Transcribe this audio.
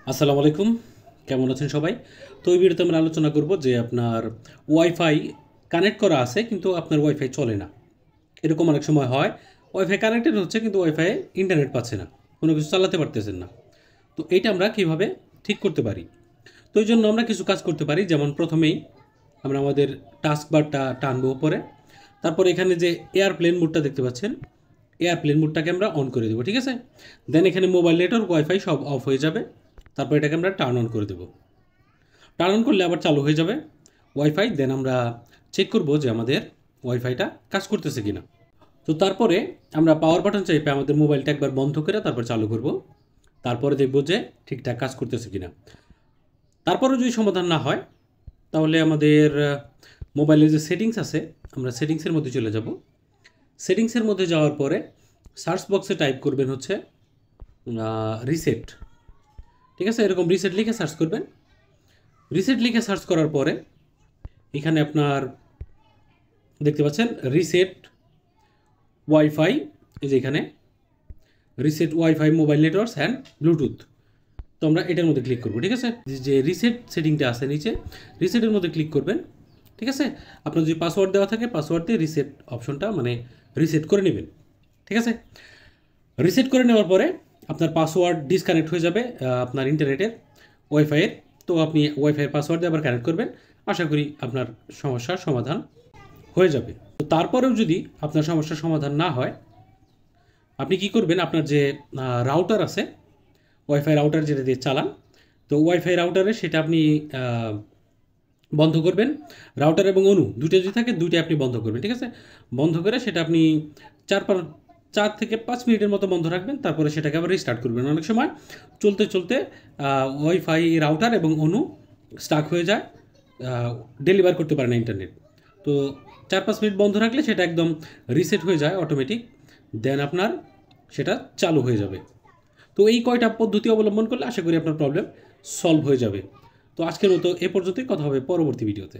আসসালামু আলাইকুম। কেমন আছেন সবাই? তো এই ভিডিওতে আমরা আলোচনা করব যে আপনার ওয়াইফাই কানেক্ট করা আছে কিন্তু আপনার ওয়াইফাই চলে না। এরকম অনেক সময় হয়। ওয়াইফাই কানেক্টেড হচ্ছে কিন্তু ওয়াইফাইয়ে ইন্টারনেট পাচ্ছে না। কোনো কিছু চালাতে পারতেছেন না। তো এইটা আমরা কিভাবে ঠিক করতে পারি? তো এইজন্য আমরা কিছু কাজ করতে পারি। যেমন প্রথমেই আমরা আমাদের টাস্ক বারটা টানবো উপরে। তারপর এখানে যে এয়ারপ্লেন মোডটা দেখতে পাচ্ছেন, এয়ারপ্লেন মোডটাকে আমরা অন করে দেবো, ঠিক আছে? দেন এখানে মোবাইল নেটওয়ার্ক, ওয়াইফাই সব অফ হয়ে যাবে। তারপর এটাকে আমরা টার্ন অন করে দেবো। টার্ন অন করলে আবার চালু হয়ে যাবে ওয়াইফাই। দেন আমরা চেক করব যে আমাদের ওয়াইফাইটা কাজ করতেছে কিনা। তো তারপরে আমরা পাওয়ার বাটন চাইপে আমাদের মোবাইলটা একবার বন্ধ করে তারপর চালু করব। তারপরে দেখব যে ঠিকঠাক কাজ করতেছে কিনা। তারপরেও যদি সমাধান না হয় তাহলে আমাদের মোবাইলের যে সেটিংস আছে, আমরা সেটিংসের মধ্যে চলে যাব। সেটিংসের মধ্যে যাওয়ার পরে সার্চ বক্সে টাইপ করবেন হচ্ছে রিসেট, ঠিক আছে? এরকম রিসেট লিখে সার্চ করবেন। রিসেট লিখে সার্চ করার পরে এখানে আপনার দেখতে পাচ্ছেন রিসেট ওয়াইফাই, এই যে এখানে reset wifi mobile networks and Bluetooth. তো আমরা এটার মধ্যে ক্লিক করবো, ঠিক আছে? যে রিসেট সেটিংটা আছে নিচে, রিসেটের মধ্যে ক্লিক করবেন, ঠিক আছে? আপনার যদি পাসওয়ার্ড দেওয়া থাকে পাসওয়ার্ড দিয়ে রিসেট অপশনটা মানে রিসেট করে নেবেন, ঠিক আছে? রিসেট করে নেওয়ার পরে আপনার পাসওয়ার্ড ডিসকানেক্ট হয়ে যাবে আপনার ইন্টারনেটের, ওয়াইফাইয়ের। তো আপনি ওয়াইফাইয়ের পাসওয়ার্ড দিয়ে আবার কানেক্ট করবেন। আশা করি আপনার সমস্যার সমাধান হয়ে যাবে। তো তারপরেও যদি আপনার সমস্যার সমাধান না হয়, আপনি কি করবেন, আপনার যে রাউটার আছে, ওয়াইফাই রাউটার যেটা দিয়ে চালান, তো ওয়াইফাই রাউটারে সেটা আপনি বন্ধ করবেন। রাউটার এবং অনু দুইটা যদি থাকে দুইটা আপনি বন্ধ করবেন, ঠিক আছে? বন্ধ করে সেটা আপনি চার পাঁচ 4 থেকে 5 মিনিটের মতো বন্ধ রাখবেন। তারপরে সেটাকে আবার রিস্টার্ট করবেন। অনেক সময় চলতে চলতে ওয়াইফাই রাউটার এবং অনু স্টাক হয়ে যায়, ডেলিভার করতে পারে না ইন্টারনেট। তো 4-5 মিনিট বন্ধ রাখলে সেটা একদম রিসেট হয়ে যায় অটোমেটিক। দেন আপনার সেটা চালু হয়ে যাবে। তো এই কয়টা পদ্ধতি অবলম্বন করলে আশা করি আপনার প্রবলেম সলভ হয়ে যাবে। তো আজকের মতো এ পর্যন্তই, কথা হবে পরবর্তী ভিডিওতে।